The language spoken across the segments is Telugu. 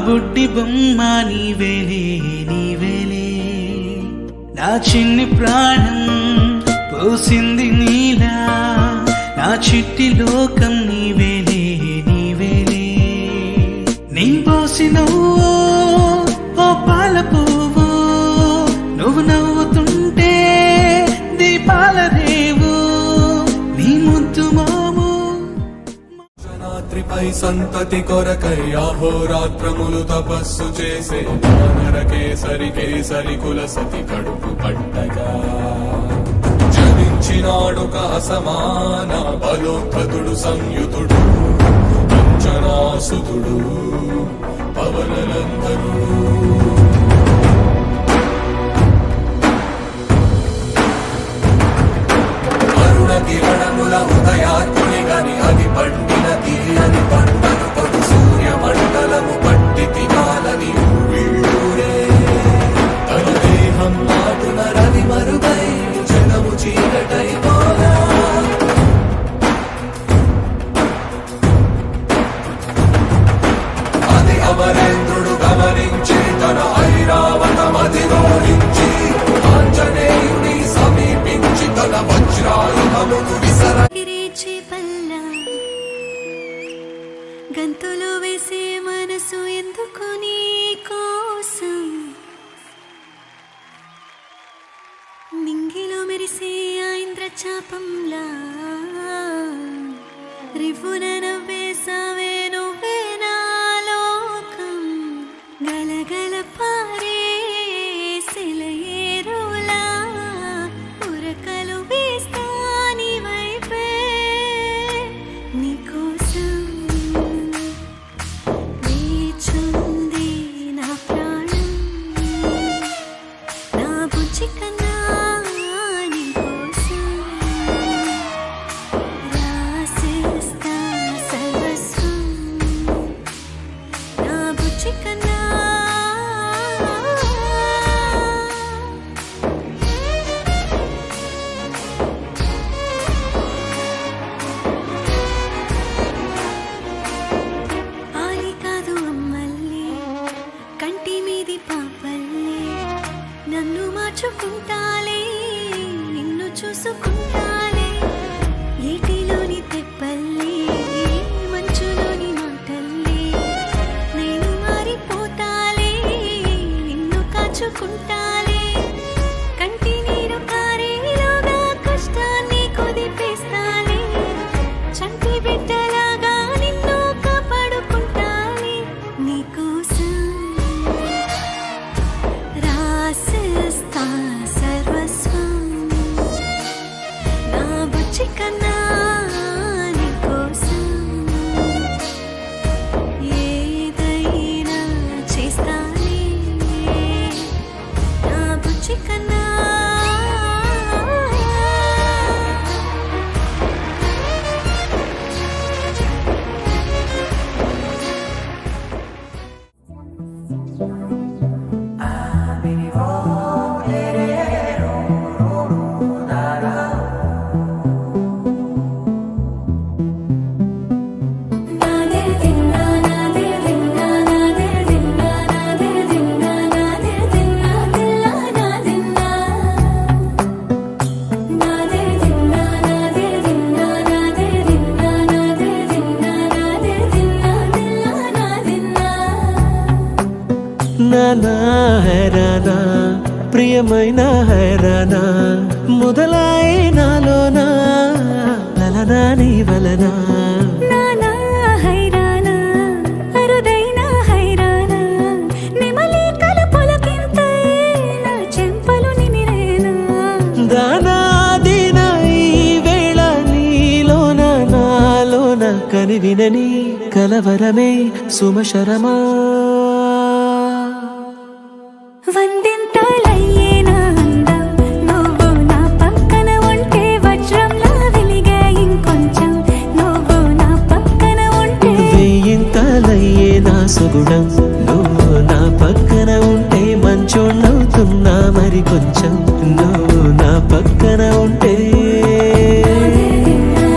బుడ్డి బొమ్మ నీవేలే నీవేలే, నా చిన్ని ప్రాణం పోసింది నీలా, నా చిట్టి లోకం నీవేలే నీవేలే. నీ పోసినవు ఓ పాల పువ్వు, నువ్వు నవ్వుతుంటే దీపాల రేవు, నీ ముద్దు మాము. రాత్రిపై సంతతి కొరకై అహోరాత్రములు తపస్సు చేసే నరకేసరి కేసరి కుల సతి కడుపు పట్టగా జనించినాడు సమాన బలోద్ధతుడు సంయుతుడు అంజనాసుతుడు పవననందనుడు. కిరణముల ఉదయాత్ముని గని అది పండిన తీయని పంటను కొడు సూర్య మండలము పట్టి తినాలని ఊరే. తన దేహం మాటున రవి మరుగై జగము చీకటైపోగా అది అమరేంద్రుడు గమనించి తన ఐరావతమది గోరించి ఆంజనేయుని సమీపించి తన వజ్రాయుధమును విసరించే పల్ల గంతులు వేసే మనసు ఎందుకు నీ కోసం, మింగిలో మెరిసే ఆ ఇంద్రచాపంలా రివ్వున నవ్వేసావే నువ్వే నా లోకం. గలగల పారే సెలయేరులా ఉరకలు వేస్తా నీ వైపే, నీకోసం వేచుంది నా ప్రాణం, నా బుజ్జి కన్నా నీకోసం రాసేస్తా సర్వస్వం, నా బుజ్జి కన్నా. ఆలి కాదు అమ్మల్లే కంటి మీది పాపల్లే, నన్ను మార్చుకుంటాలే నిన్ను చూసుకుంటాలే. ఏటిలోని తెప్పల్లే మంచులోని మాటల్లే, నేను మారిపోతాలే నిన్ను కాచుకుంటాలే. కంటి నీరు కారేలోగా కష్టాన్ని కుదిపేస్తాలే, చంటి బిడ్డలాగా నిన్ను కాపాడుకుంటాలే. నీకోసం రాసేస్తా సర్వస్వం, నా బుజ్జి కన్నా నీకోసం ఏదైనా చేస్తానే, నా బుజ్జి కన్నా. నానా హైరానా ప్రియమైన హైరానా మొదలాయి నాలోనా లలనా నీ వలనా. నానా హైరానా అరుదైన హైరానా నెమలి కలుపులకింతై నా చెంపలు నిమిరేనా. దానా దీనా ఈ వేళ నీలోన నాలోన కనివినని కలవరమే సుమశరమా. వందింతలయ్యేనా అందం నువ్వు నా పక్కన ఉంటే, వజ్రంలా వెలిగే ఇంకొంచెం నువ్వు నా పక్కన ఉంటే. వెయ్యింతలయ్యే నా సుగుణం నువ్వు నా పక్కన ఉంటే, మంచోళ్ళవుతున్నా మరి కొంచెం నువ్వు నా పక్కన ఉంటే. నా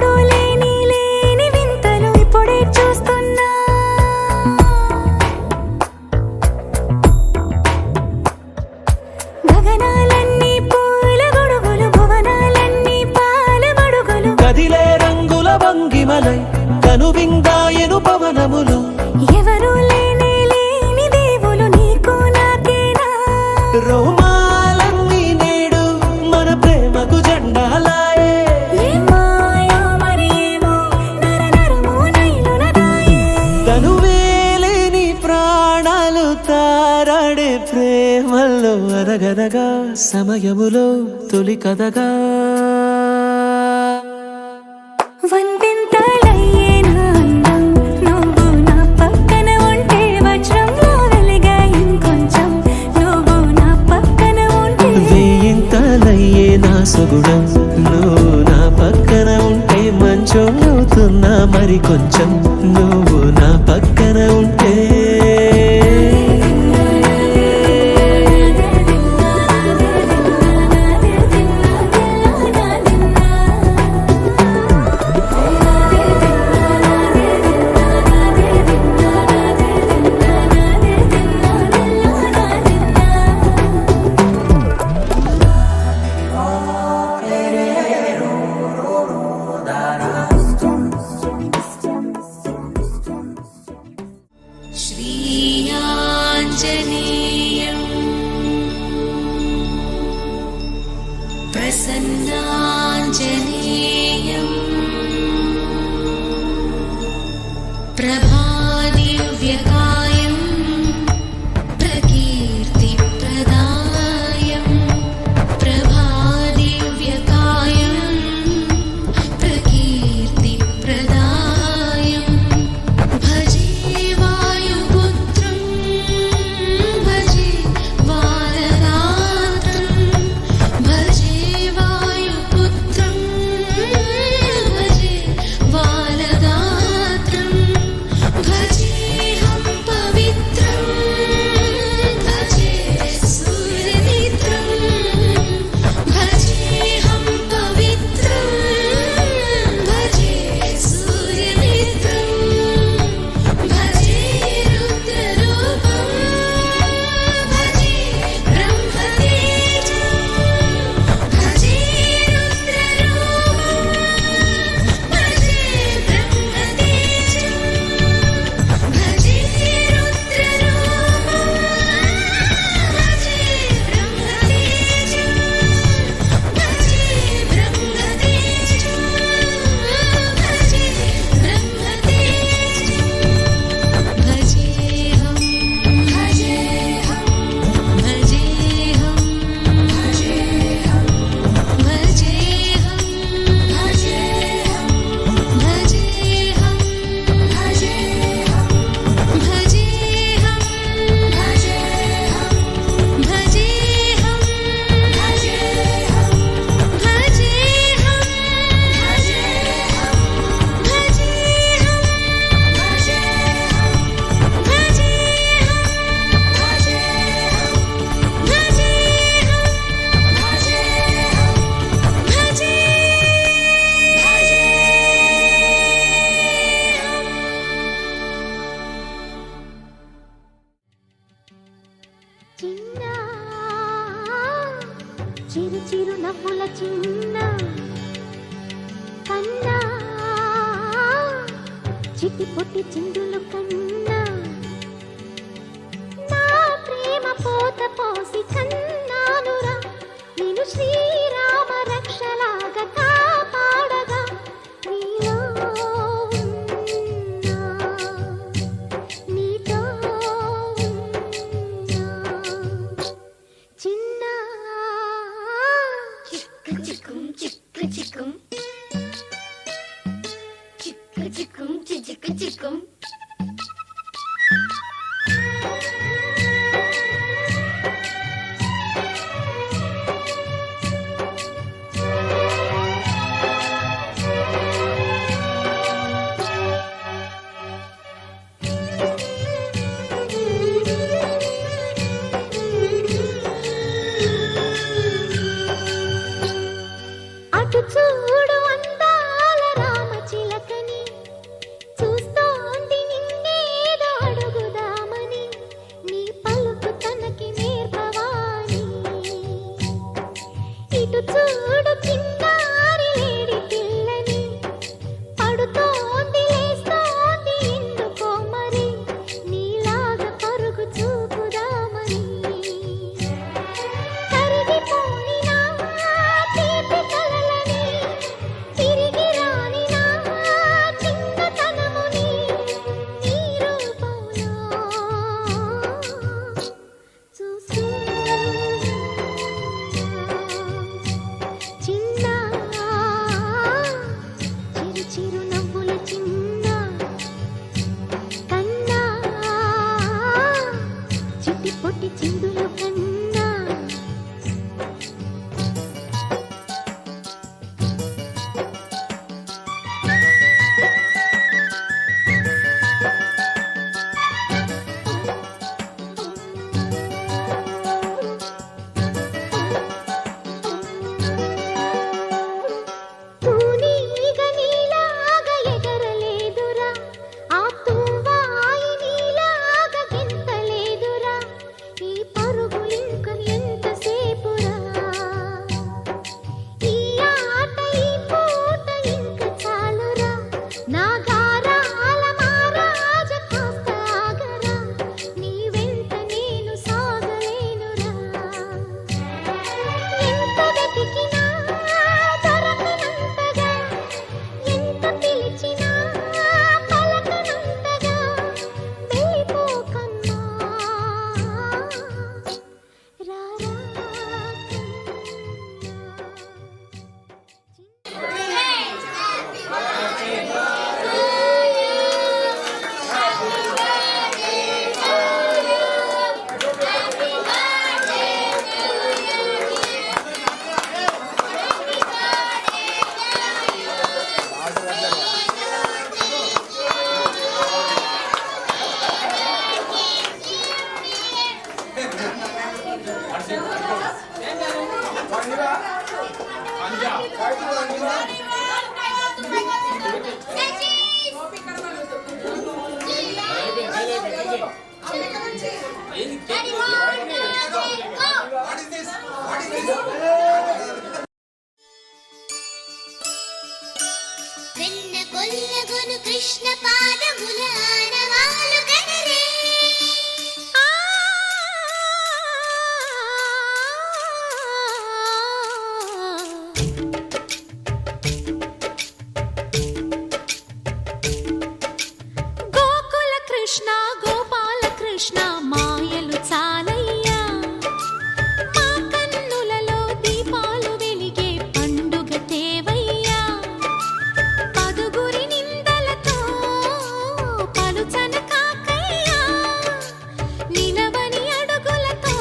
ఎప్పుడూ లేని వింతలు ఇప్పుడే చూస్తున్నా. గగనాలన్నీ పూల గొడుగులు, భువనాలన్నీ పాల మడుగులు, కదిలే రంగుల భంగిమలై కనువిందాయను పవనములు. ఎవరూ లేని దేవులు నీకు నాకేనా. రోమాలన్నీ నేడు మన ప్రేమకు జెండాలాయే. ఏ మాయో మరి ఏమో నరనరమో నైలున దాయే. తనువేలేని ప్రాణాలు తారాడే ప్రేమల్లో అరగదగా సమయములో తొలి కథగా. వందెంతలయ్యే నా అందం నువ్వు నా పక్కన ఉంటే, వజ్రంలో వెలిగే ఇంకొంచెం నువ్వు నా పక్కన ఉంటే. వేయింతలయ్యే నా సుగుణం నువ్వు నా పక్కన ఉంటే, మంచోళ్ళవుతున్నా మరి కొంచెం నువ్వు నా పక్కన ఉంటే. श्रीयाञ्जनेयं प्रसन्नाञ्जनेयं प्रभादिव्यकायं प्रकीर्तिप्रदायं प्रभादिव्यकायं प्रकीर्तिप्रदायं भजे वायुपुत्रं भजे बालगात्रं भजे वायुपुत्रं भजे बालगात्रं भजेऽहं पवित्रं भजे सूर्यमित्रं भजेऽहं पवित्रं भजे सूर्यमित्रं भजे रुद्ररूपं भजे ब्रह्मतेजं भजे रुद्ररूपं भजे ब्रह्मतेजं भजे रुद्ररूपं भजे ब्रह्मतेजं भजे ब्रह्मतेजं भजे ब्रह्मतेजं भजेऽहं भजेऽहं भजेऽहं भजेऽहं भजेऽहं भजेऽहं भजेऽहं भजेऽहं भजेऽहं भजेऽहं भजेऽहं చిన్న చిరు చిరు నవ్వుల చిన్న కన్నా చిట్టి పొట్టి చిందులు కన్నా నా ప్రేమ పోత పోసి కన్నానురా నేను శ్రీరామ రక్షలాగా కాపాడగా నీలో ఉన్నా, నీతో ఉన్నా. చిన్న చిక్కు చిక్కుం చిక్కు చిక్కుం చిక్కు చిక్కుం చిక్కు చిక్కుం అటు చూడు అందాల రామ కృష్ణ పాదముల ఆనవాలు కనరే గోకుల కృష్ణ గోపాల కృష్ణ మాయలు చాలయ్యా మా కన్నులలో దీపాలు వెలిగే పండుగ తేవయ్యా పదుగురి నిందలతో పలుచన కాకయ్యా నిలవని అడుగులతో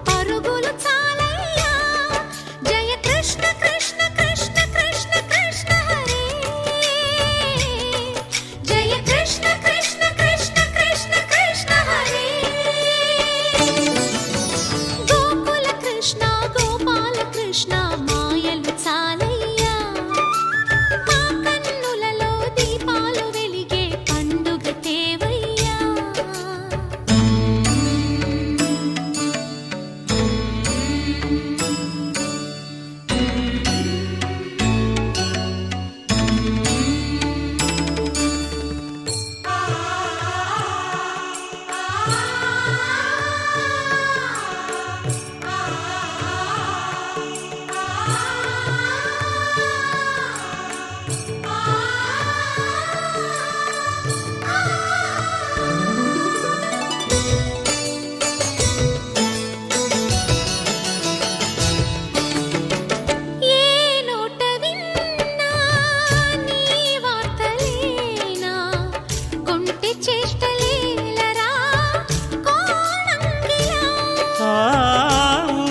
పరుగులు చాలయ్యా జయ కృష్ణ కృష్ణ కృష్ణ కృష్ణ కృష్ణ హరే జయ కృష్ణ కృష్ణ కృష్ణ కృష్ణ కృష్ణ హరే గోకుల కృష్ణ గోపాల కృష్ణ మాయలు చాలయ్యా మా కన్నులలో దీపాలు వెలిగే పండుగ తేవయ్యా ఏ నోట విన్నా నీ వార్తలేనా కొంటె చేష్టలేలరా కోణంగిలా ఆ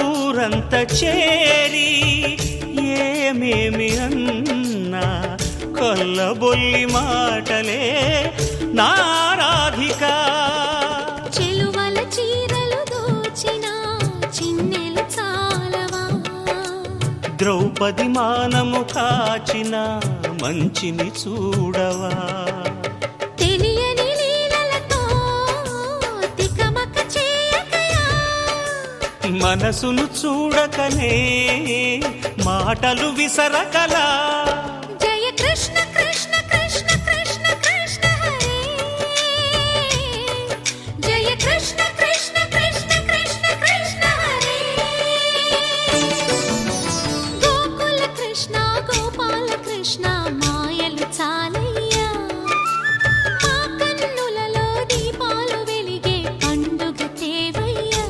ఊరంత చేరి ఏమేమి అన్నా కొల్లబొల్లి మాటలే నారాధిక చెలువల చీరలు దోచిన చిన్నెలు చాలవా ద్రౌపది మానము కాచిన మంచిని చూడవా తెలియని లీలలతో తికమక చేయకయా మనసును చూడకనే మాటలు విసరకలా జయ కృష్ణ కృష్ణ కృష్ణ కృష్ణ కృష్ణ హరే జయ కృష్ణ కృష్ణ కృష్ణ కృష్ణ కృష్ణ హరే గోకుల కృష్ణ గోపాల కృష్ణ మాయలు చాలయ్యా మా కన్నులలో దీపాలు వెలిగే పండుగ తేవయ్యా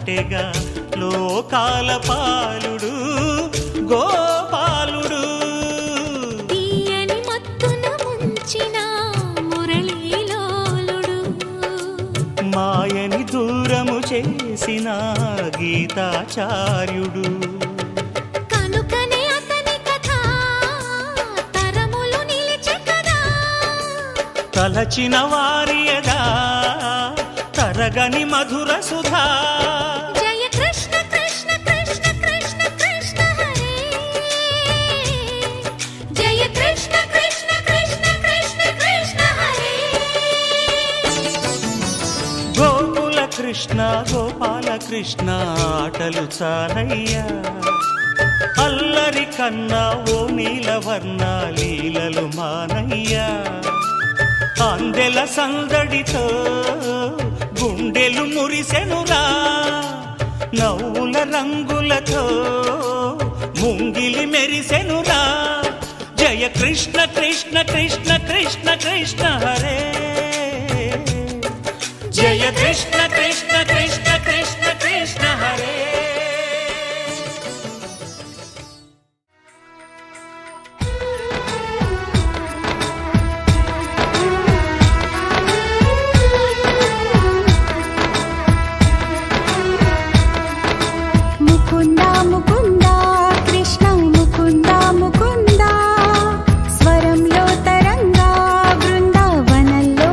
పుట్టెగా లోకాల పాలుడు గోపాలుడు. తీయని మత్తున ముంచిన మురళీలోలుడు, మాయని దూరము చేసిన గీతాచార్యుడు. కనుకనే అతని కథ తరములు నిలిచె కదా. తలచిన వారియదా తరగని మధుర సుధా. జయ కృష్ణ కృష్ణ కృష్ణ కృష్ణ కృష్ణ హరే, జయ కృష్ణ కృష్ణ కృష్ణ కృష్ణ కృష్ణ హరే. గోకుల కృష్ణ గోపాల కృష్ణ ఆటలు చాలయ్యా. అల్లరి కన్నా ఓ నీలవర్ణ లీలలు మానయ్యా. అందెల సందడితో గుండెలు మురిసెనురా. నవ్వుల రంగులతో ముంగిలి మెరిసెనురా. జయ కృష్ణ కృష్ణ కృష్ణ కృష్ణ కృష్ణ హరే, జయ కృష్ణ కృష్ణ కృష్ణ కృష్ణ కృష్ణ హరే. ముకుంద ముకుంద కృష్ణ ముకుంద ముకుంద, స్వరంలో తరంగా బృందావనంలో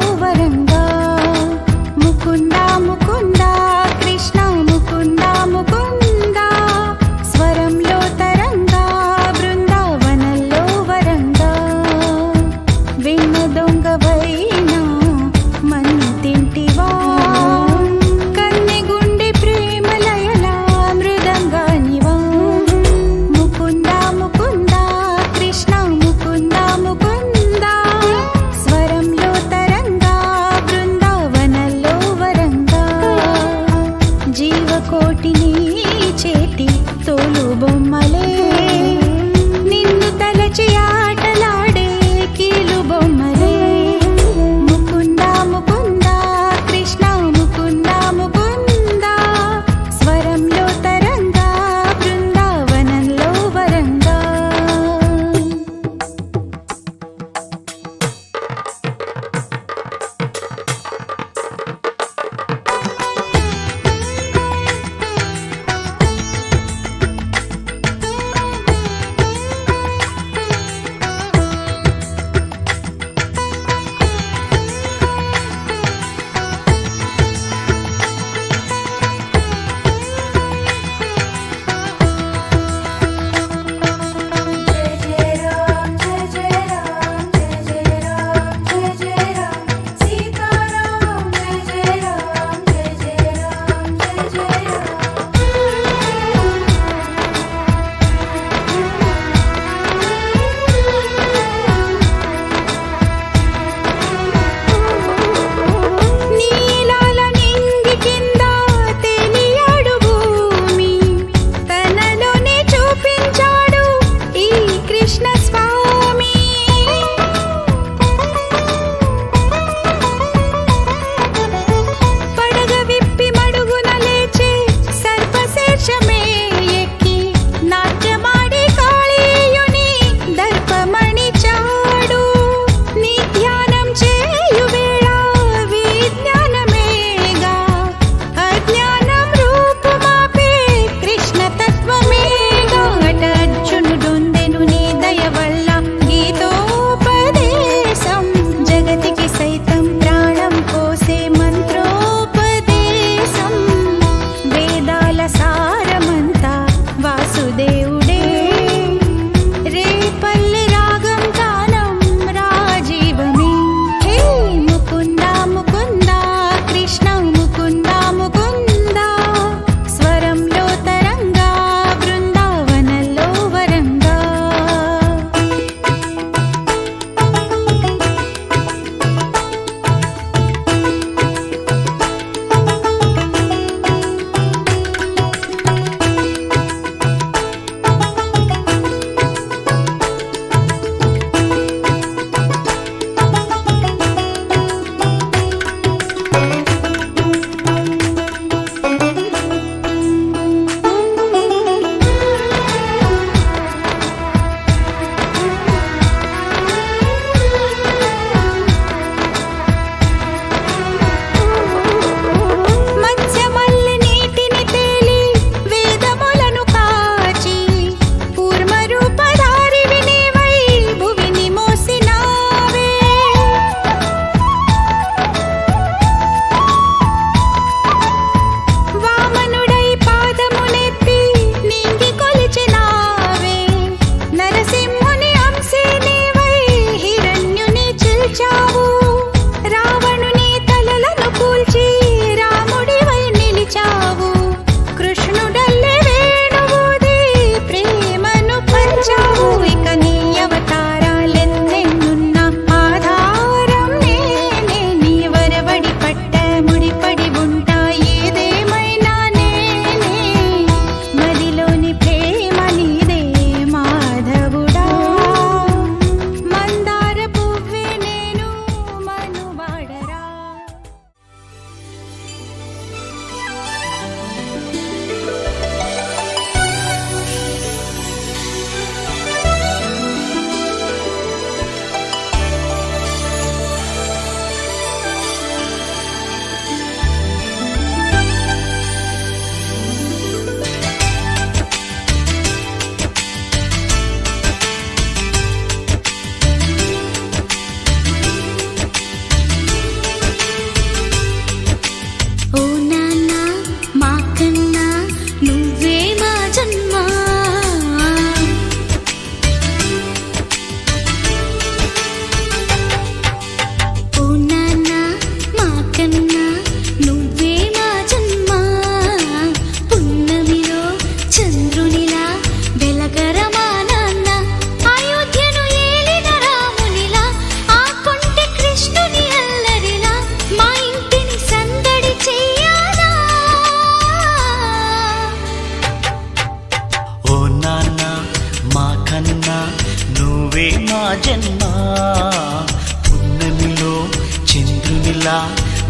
చంద్రునిలా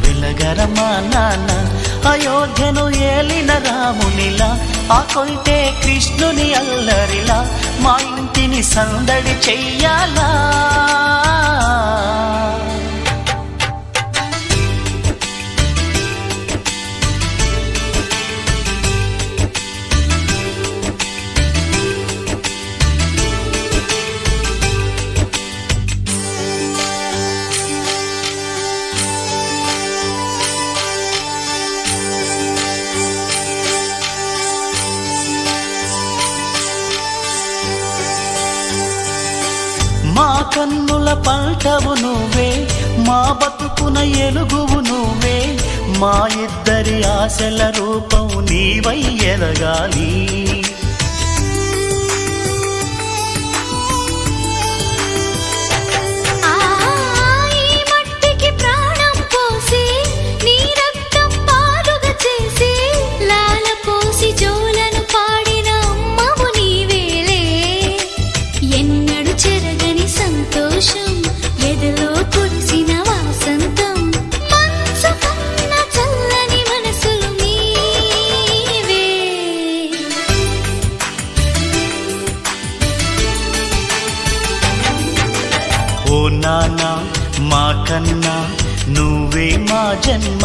వెలగరమా నాన్న అయోధ్యను ఏలిన రామునిలా ఆ కొంటే కృష్ణుని అల్లరిలా మా ఇంటిని సందడి చెయ్యాలా మా కన్నుల పంటవు నువ్వే మా బతుకున ఎలుగువు నువ్వే మా ఇద్దరి ఆశల రూపం నీవై ఎదగాలి ఈ మట్టికి ప్రాణం పోసి నీ రక్తం పాలుగా చేసి లాల పోసి జోలను పాడిన అమ్మవు నీవేలే ఎన్నడు చెరగని సంతోషం ఎదలో కురిసిన వాసంతం మనసు కన్న చల్లని మనసులు నీవే ఓ నాన్న మా కన్నా నువ్వే మా జన్మ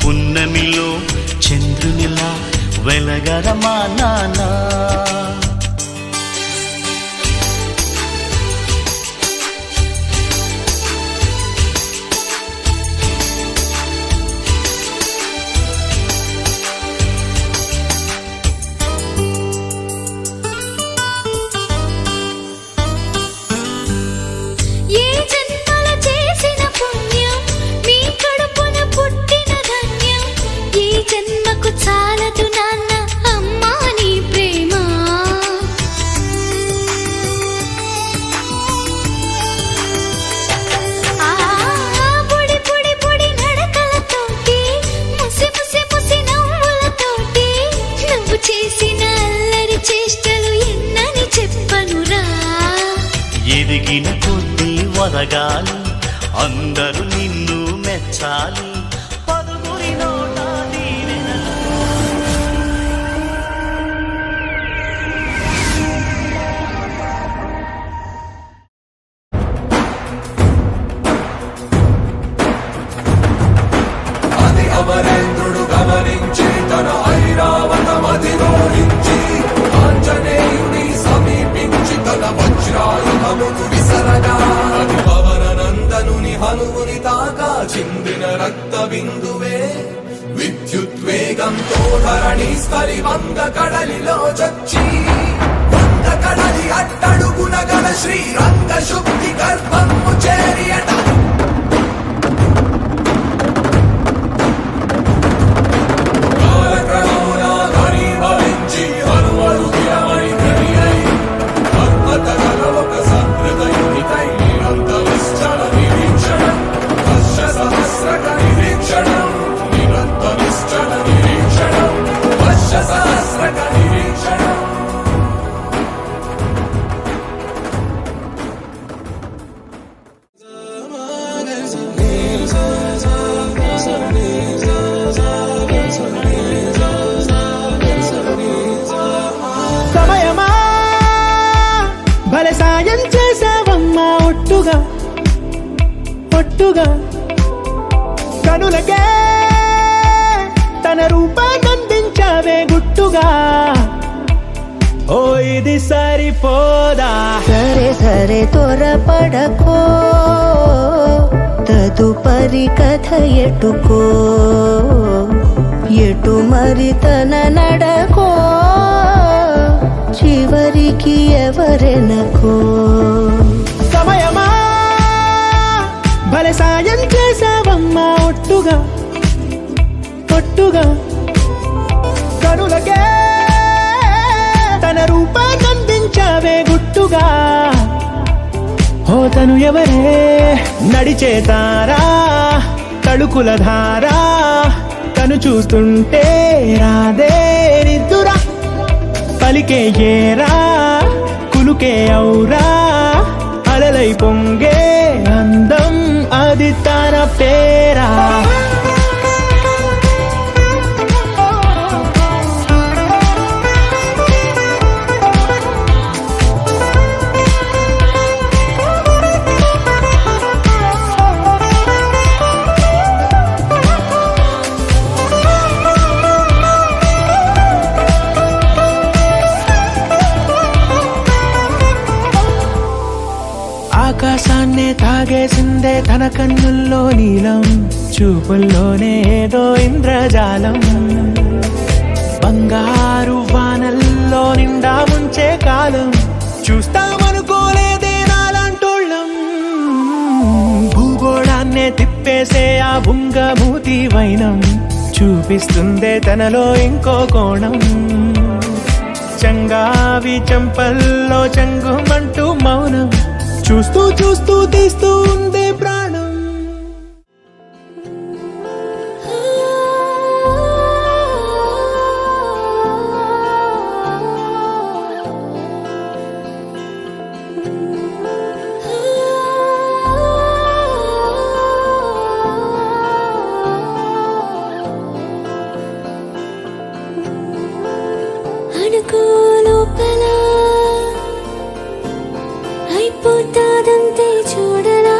పున్నమిలో చంద్రునిలా వెలగరమా నాన్న ఏ జన్మల చేసిన పుణ్యం మీ కడుపున పుట్టిన ధన్యం ఈ జన్మకు చాలదు నాన్న అమ్మా నీ ప్రేమ పొడి పొడి పొడి నడకలతోటి ముసి ముసి ముసి నవ్వులతోటి నువ్వు చేసిన అల్లరి చేష్టలు ఎన్నని చెప్పనురా ఎదిగిన కొద్దీ వదగాలి అందరూ నిన్ను మెచ్చాలి పదుగురి నోట దీవెనలు. అది అమరేంద్రుడు గమనించి తన ఐరావతమధిరోహించి ఆంజనేయుని సమీపించి తన వజ్రాయుధమును విసరగా అది పవన నందనుని హనుముని తాకా చిందిన రక్త బిందువే విద్యుద్వేగంతో ధరణి స్థలి వంగ కడలిలో చచ్చి వంగ కడలి అట్టడుగున గల శ్రీరంగ శుద్ధి గర్భము చేరియట సమయమా భలే సాయం చేసావమ్మా ఒట్టుగా ఒట్టుగా కనులకే తన రూపాన్నందించావే గుట్టుగా ఓ ఇది సరిపోదా సరే సరే త్వరపడకో తదుపరి కథ ఎటుకో ఎటు మరి తన నడకో చివరికి ఎవరెనకో సమయమా భలే సాయం చేసావమ్మా ఒట్టుగా ఒట్టుగా కనులకే తన రూపాన్నందించావే గుట్టుగా ఓ తను ఎవరే నడిచే తారా తళుకుల ధారా తను చూస్తుంటే రాదే నిద్దురా పలికే ఏరా కులుకే ఔరా అలలై పొంగే అందం అది అది తన పేరా. ఆకాశాన్నే తాగేసిందే తన కన్నుల్లో నీలం, చూపుల్లోనే ఏదో ఇంద్రజాలం. బంగారు వానల్లో నిండా ఉంచే కాలం చూస్తామనుకోలేదే నాలాంటోళ్ళం. భూగోళాన్నే తిప్పేసే ఆ బుంగమూతి వైనం చూపిస్తుందే తనలో ఇంకో కోణం. చంగావి చంపల్లో చంగుమంటూ మౌనం చూస్తూ చూస్తూ తీస్తూ ఉందే ప్రాణం. అనుకో లోపల అయిపోతాదంతే చూడరా,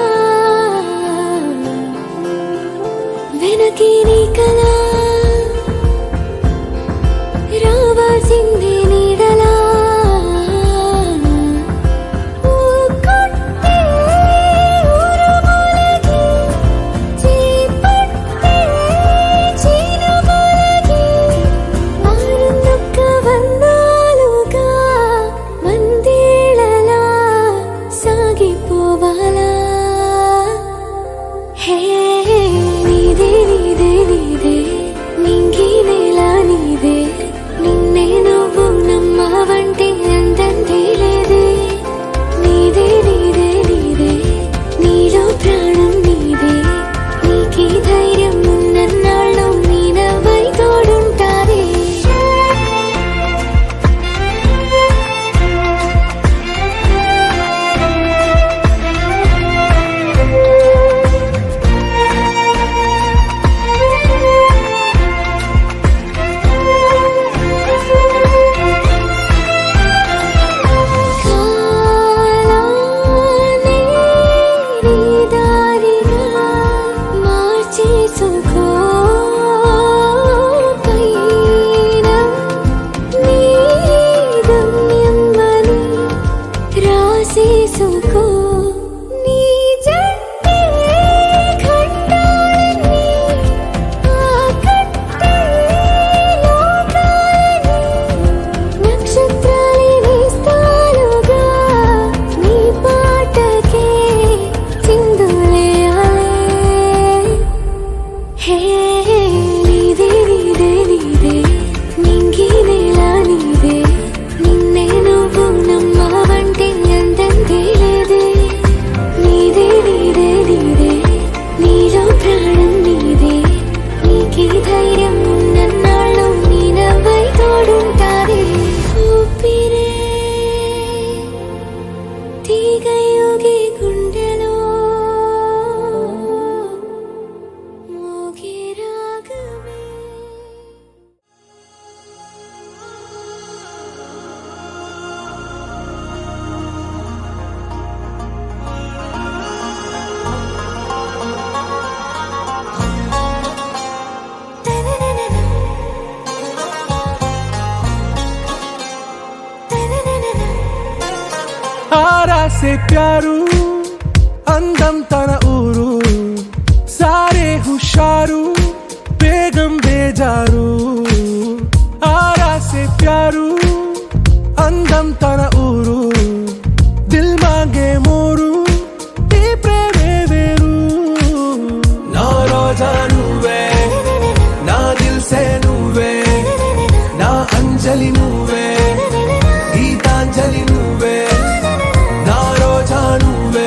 వెనకే నీ కలా రావాల్సిందే నీడలా. से प्यारू అందం తన ఊరు సారే హుషారు బేగం బేజారు ఆరా సే ప్యారు అందం తన ఊరు దిల్ మాంగే మోరు ఈ ప్రేమే వేరు నా రోజా నువ్వే నా దిల్ సే నువ్వే నా అంజలి నువ్వే గీతాంజలి నువ్వే నా రోజా నువ్వే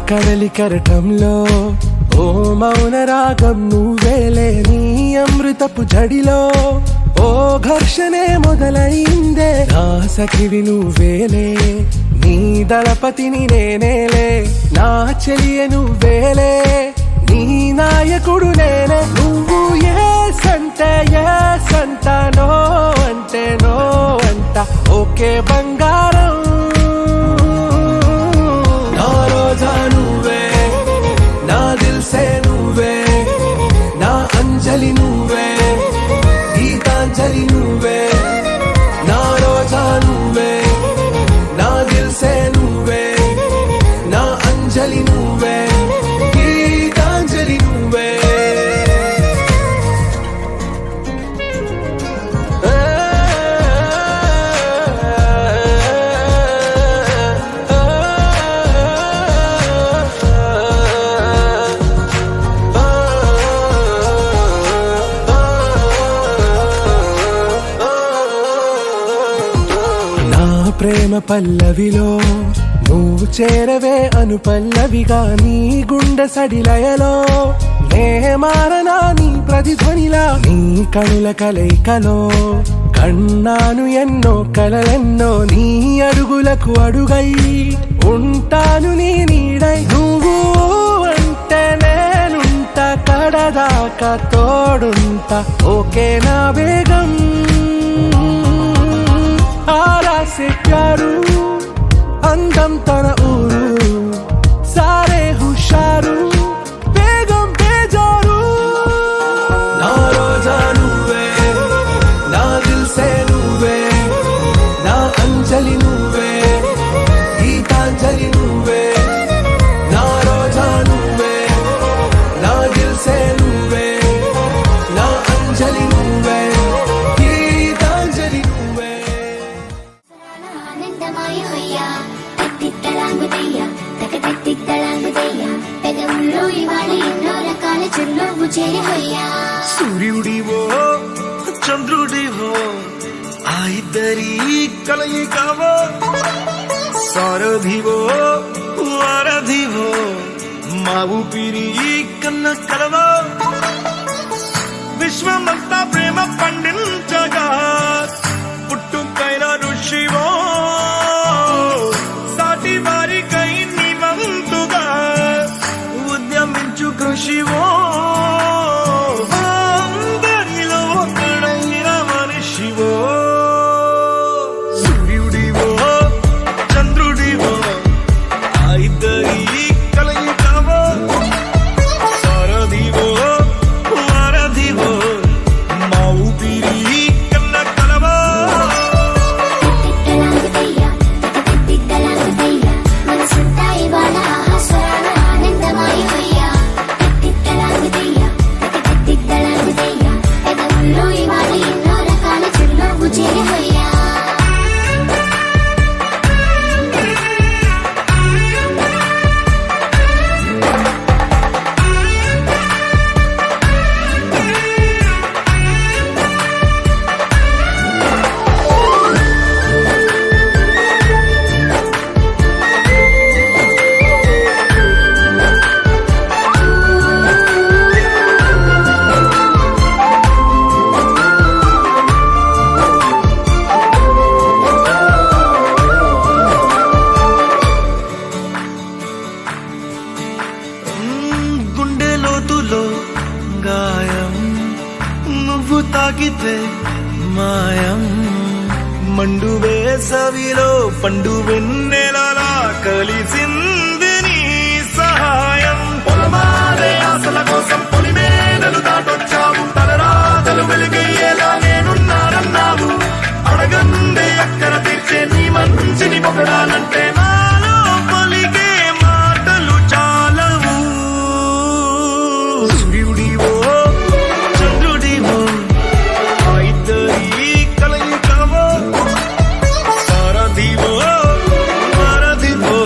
కడలి కెరటంలో ఓ మౌన రాగం నువ్వేలే, నీ అమృతపు జడిలో ఓ ఘర్షణే మొదలైందే, నా సఖివి నువ్వేలే, నీ దళపతిని నేనేలే, నా చెలియ నువ్వేలే, నీ నాయకుడు నేనే, నువ్వు ఏ సంట నో అంటే నో అంట, ఓకే బంగారం, నా రోజా నువ్వే, నా దిల్సే నువ్వే, నా అంజలి నువ్వే, గీతాంజలి నువ్వే, నా రోజా నువ్వే, నా దిల్సే నువ్వే, నా అంజలి నువ్వే, గీతాంజలి నువ్వే. ప్రేమ పల్లవిలో నువ్వు చేరవే అను పల్లవిగా, నీ గుండె సడిలయలో నే మారనా నీ ప్రతిధ్వనిలా, నీ కనుల కలయికలో కన్నాను ఎన్నో కలలెన్నో, నీ అడుగులకు అడుగై ఉంటాను నీ నీడై, నువ్వు అంటే నేనుంట కడదాకా తోడుంటా, ఓకే నా వేగం. आरा से प्यारू అందం తన ఊరు, సారే హుషారు బేగం బేజారు, నా రోజా నువ్వే, నా దిల్సే నువ్వే, నా అంజలి నువ్వే, గీతాంజలి నువ్వే, నా రోజా నువ్వే, నా దిల్సే నువ్వే, నా అంజలి నువ్వే, గీతాంజలి నువ్వే. ఆనందమాయ హొయ్యా తత్తిత్తలాంగుదయ్య తకతత్తిత్తలాంగుదయ్య పెదవుల్లో ఇవాళ ఎన్నో రకాల చిరునవ్వు చేరి హొయ్యా. సూర్యుడివో చంద్రుడివో ఆ ఇద్దరి కలయికవో, సారథివో వారధివో మా ఊపిరి కన్న కలవో, విశ్వమంతా ప్రేమ పండించగా పుట్టుకైన ఋషివో, సాటి వారికై నివంతుగా ఉద్యమించు కృషివో, అందరిలో ఒకడైన మనిషివో, సూర్యుడివో చంద్రుడివో ఆ ఇద్దరి కలయికవో, సారథివో వారధివో మా ఊపిరి కన్న కలవో. తత్తిత్తలాంగుదయ్య తకతత్తిత్తలాంగుదయ్య మనసంతా ఇవాళ ఆహాస్వరాల ఆనందమాయ హొయ్యా. తత్తిత్తలాంగుదయ్య తకతత్తిత్తలాంగుదయ్య పెదవుల్లో ఇవాళ ఎన్నో రకాల చిరునవ్వు చేరి హొయ్యా. గుండె లోతులో గాయం నువ్వు తాకితే మాయం, మండు వేసవిలో పండు వెన్నెలలా కలిసింది నీ సహాయం, పొలమారే ఆశల కోసం పొలిమేనలు దాటొచ్చావు, తలరాతలు వెలుగయ్యేలా నేనున్నానన్నావు, అడగందే అక్కర తీర్చే నీ మంచిని పొగడాలంటే నాలో పలికే మాటలు చాలవు. సూర్యుడివో చంద్రుడివో ఆ ఇద్దరి కలయికవో, సారథివో వారధివో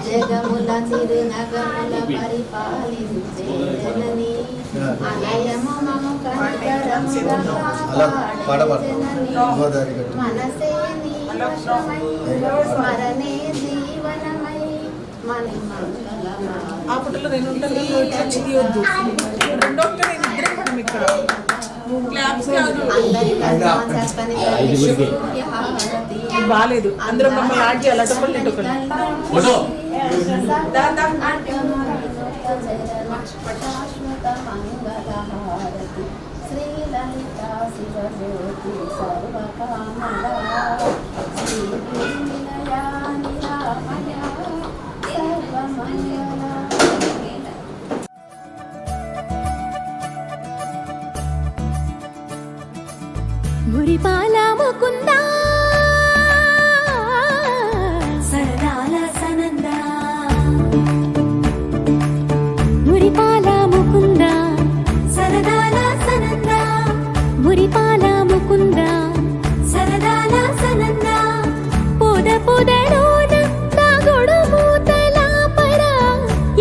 జగముల తిరునగముల పరిపాలించే జనని అనయము మము మనసే నీ వశమై స్మరణే జీవనమై మని ఆ ఫోటోలో నేను ఉంటాను ఇది వద్దు రెండో నేను ఇద్దరే పడము ఇక్కడ బాగాలేదు అందరూ మమ్మల్ని యాడ్ చేయాలి అటొకళ్ళు ఇటొకళ్ళు శ్రీలలిత శివజ్యోతి సర్వకామద శ్రీ వినయా నిరామయ సర్వమంగళ. మురిపాల ముకుందా సరదాల సనంద మురిపాల ముకుంద సరదాల సనంద మురిపాల ముకుంద సరదాల సనంద పొద పొదలోన నా గొడు మూతల పర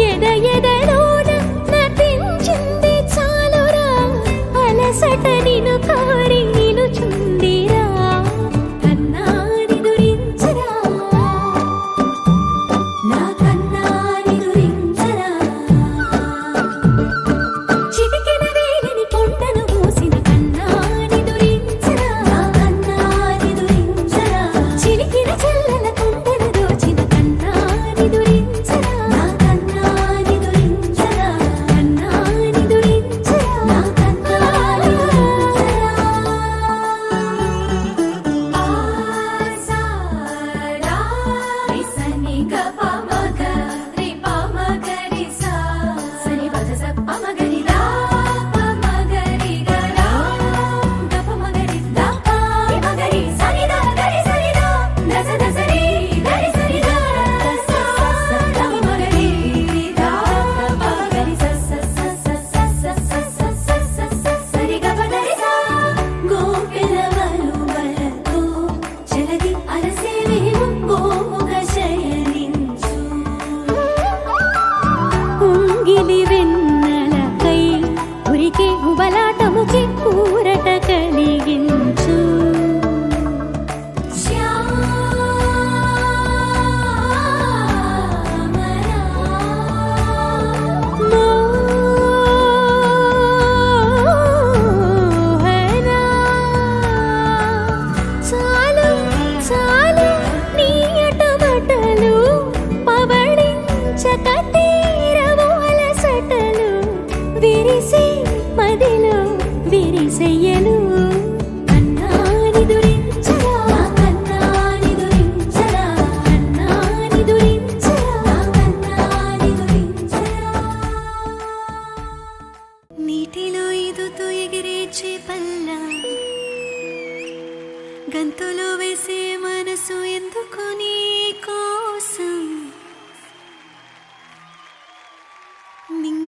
ఎద ఎదలోన నటించింది చాలురా అలసట నిను కోరి నిలుచుందిరా కన్నాని దురించరా నా కన్నాని దురించరా చిటికెన వేలిని కొండను మూసిన కన్నాని దురించరా నా కన్నాని దురించరా చిలికిన చెల్లెల కొండను దోచిన కన్నాని దురించరా నా కన్నాని దురించరా కన్నాని దురించరా నా కన్నాని దురించరా ఆసాడా రిసని గప మగ రి ప మగ రి సా సని పద స ప మగ రి దా ప మగ రి గ రా గప మగ రి దా ప రి మగ రి సని దా గ రి సని దా దస దస రి గ రి సని దా స స ద మగ రి దా ప మగ రి స స స స స స స స స సరి గ ప ద రి సా గోపిలవలు వలతో జలది అలసేవేమో గోముగ శయనించు ఉంగిలి వెన్నెలకై ఉరికే ఉబలాటముకి ఊరట కలిగించు మోహనా చాలు చాలు నీ అటమటలు పవళించక తీరవు అలసటలు విరిసే మదిలో విరిసెయ్యలు కన్నాని దురించరా నా కన్నాని దురించరా కన్నాని దురించరా నా కన్నాని దురించరా నీటిలో ఈదుతూ ఎగిరే చేపల్లా గంతులు వేసే